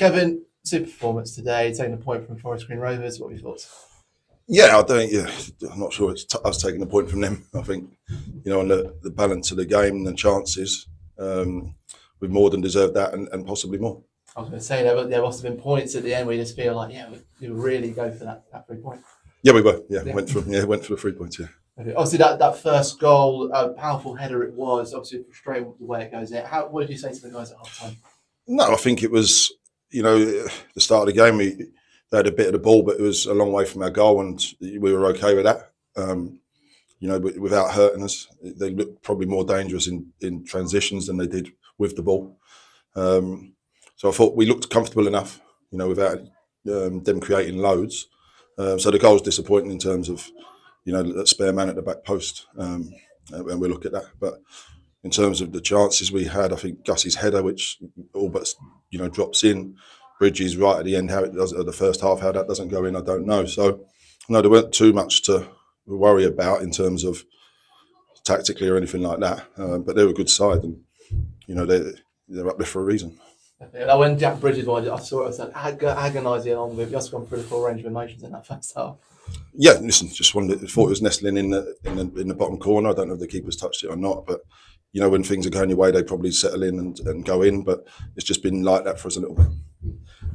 Kevin, super performance today, taking a point from Forest Green Rovers. What are your thoughts? Yeah, I don't. Yeah, I'm not sure it's us taking a point from them. I think, on the balance of the game and the chances, we've more than deserved that and possibly more. I was going to say there must have been points at the end where you just feel like, you really go for that 3 point. Yeah, we were. Yeah, went for the 3 points. Yeah. Okay. Obviously, that first goal, powerful header it was. Obviously, frustrating the way it goes in. What did you say to the guys at half time? No, I think it was. The start of the game, they had a bit of the ball, but it was a long way from our goal, and we were okay with that. Without hurting us, they looked probably more dangerous in transitions than they did with the ball. So I thought we looked comfortable enough, without them creating loads. So the goal was disappointing in terms of, that spare man at the back post, and we'll look at that. But in terms of the chances we had, I think Gussie's header, which all but drops in, Bridges right at the end, how it does the first half, how that doesn't go in, I don't know. So no, there weren't too much to worry about in terms of tactically or anything like that. But they were a good side, and they're up there for a reason. When Jack Bridges won, I saw it, I was agonising along with. Just gone through the full range of emotions in that first half. Yeah, listen, just thought it was nestling in the bottom corner. I don't know if the keeper's touched it or not, but when things are going your way, they probably settle in and go in. But it's just been like that for us a little bit.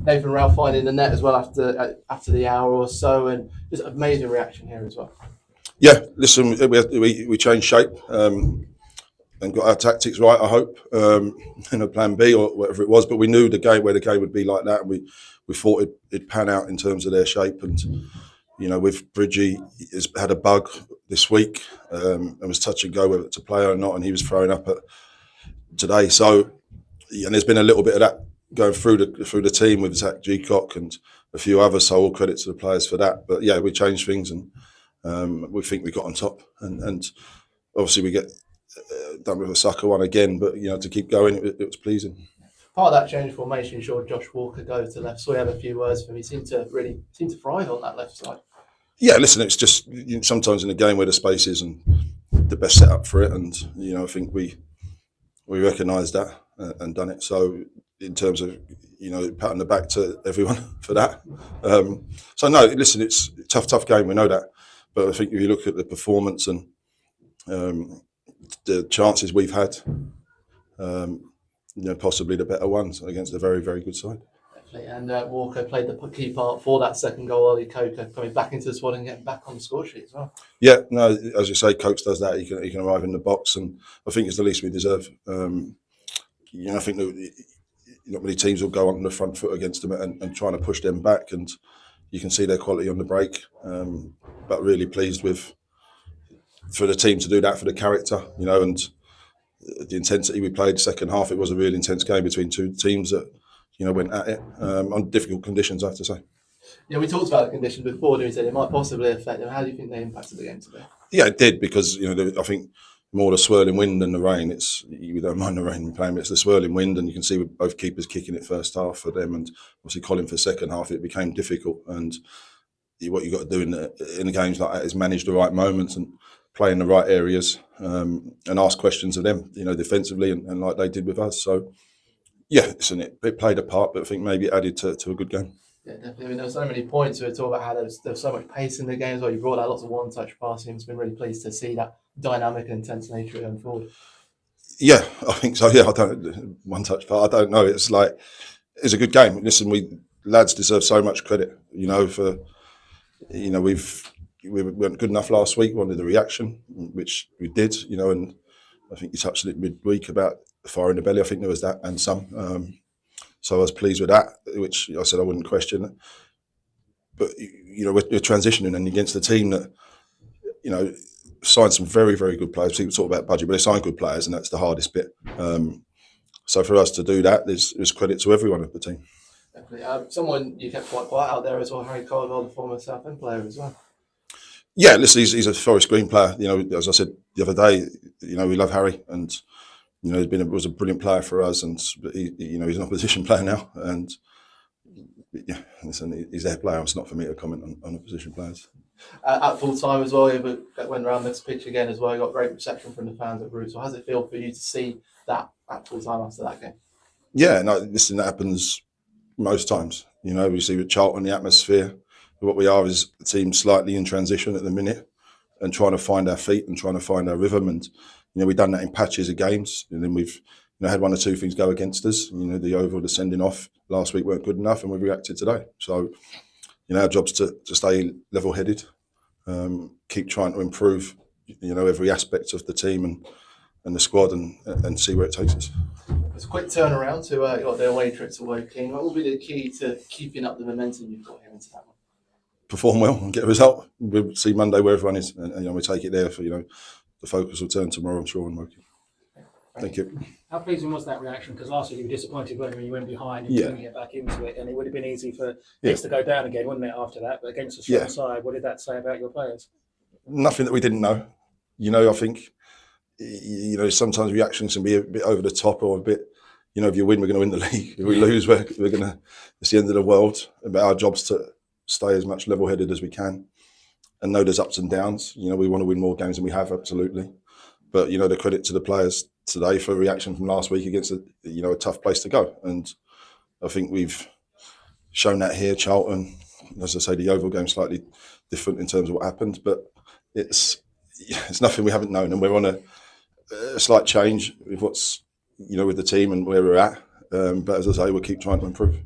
Nathan Ralph finding the net as well after the hour or so, and just amazing reaction here as well. Yeah, listen, we changed shape and got our tactics right, I hope, in a plan B or whatever it was. But we knew the game would be like that, and we thought it'd pan out in terms of their shape. And with Bridgie, he's had a bug this week and was touch and go whether it's a player or not, and he was throwing up today. So, and there's been a little bit of that going through the team with Zach Geacock and a few others. So all credit to the players for that. But yeah, we changed things and we think we got on top. And obviously we get done with a sucker one again. But to keep going, it was pleasing. Part of that change of formation ensured Josh Walker goes to the left. So we have a few words for him. He seemed to thrive on that left side. Yeah, listen, it's just sometimes in a game where the space isn't the best setup for it, and I think we recognised that and done it. So in terms of patting the back to everyone for that. So no, listen, it's a tough game. We know that, but I think if you look at the performance and the chances we've had, possibly the better ones against a very, very good side. And Walker played the key part for that second goal. Ollie Coker coming back into the squad and getting back on the score sheet as well. Yeah, no, as you say, Cokes does that. He can arrive in the box, and I think it's the least we deserve. I think that not many teams will go on the front foot against them and trying to push them back, and you can see their quality on the break. But really pleased for the team to do that, for the character, and the intensity we played second half. It was a really intense game between two teams that went at it on difficult conditions, I have to say. Yeah, we talked about the conditions before, and we said it might possibly affect them. How do you think they impacted the game today? Yeah, it did, because I think more the swirling wind than the rain. We don't mind the rain playing, but it's the swirling wind, and you can see with both keepers kicking it first half for them, and obviously Colin for second half. It became difficult, and what you got to do in the games like that is manage the right moments and play in the right areas, and ask questions of them, defensively, and like they did with us. So. Yeah, listen, it played a part, but I think maybe it added to a good game. Yeah, definitely. I mean, there were so many points. We were talking about how there was so much pace in the game as well. You brought out lots of one-touch passing. It's been really pleased to see that dynamic and intense nature going forward. Yeah, I think so. Yeah, I don't one-touch part. I don't know. It's a good game. Listen, lads deserve so much credit. For we weren't good enough last week. Wanted the reaction, which we did. And I think you touched on it midweek about the fire in the belly. I think there was that and some. So I was pleased with that, which I said I wouldn't question. But we're transitioning and against a team that signed some very, very good players. People talk about budget, but they signed good players, and that's the hardest bit. So for us to do that, there's credit to everyone at the team. Definitely. Someone you kept quite quiet out there as well, Harry Caldwell, the former Southend player as well. Yeah, listen, he's a Forest Green player. As I said the other day, we love Harry, and was a brilliant player for us, and he's an opposition player now, and yeah, listen, he's their player. It's not for me to comment on opposition players. At full time as well, but went around this pitch again as well. You got great reception from the fans at Bruce. So how does it feel for you to see that at full time after that game? Yeah, no, listen, that happens most times. You know, we see with Charlton the atmosphere. What we are is a team slightly in transition at the minute and trying to find our feet and trying to find our rhythm. And you know, we've done that in patches of games, and then we've had one or two things go against us. You know, the overall the sending off last week weren't good enough, and we've reacted today. So you know, our job's to stay level headed, keep trying to improve. You know, every aspect of the team and the squad, and see where it takes us. It's a quick turnaround to the away trip to Woking. What will be the key to keeping up the momentum you've got here into that one? Perform well and get a result. We'll see Monday where everyone is, and we take it there. For the focus will turn tomorrow, I'm sure, on Woking. Thank you. How pleasing was that reaction? Because last week you were disappointed when you went behind and couldn't get back into it, and it would have been easy for this to go down again, wouldn't it? After that, but against a strong side, what did that say about your players? Nothing that we didn't know. I think sometimes reactions can be a bit over the top or a bit. If you win, we're going to win the league. If we lose, we're going to. It's the end of the world. But our job's to stay as much level-headed as we can, and know there's ups and downs. We want to win more games than we have, absolutely. But the credit to the players today for a reaction from last week against a tough place to go, and I think we've shown that here. Charlton, as I say, the Oval game's slightly different in terms of what happened, but it's nothing we haven't known, and we're on a slight change with what's with the team and where we're at. But as I say, we'll keep trying to improve.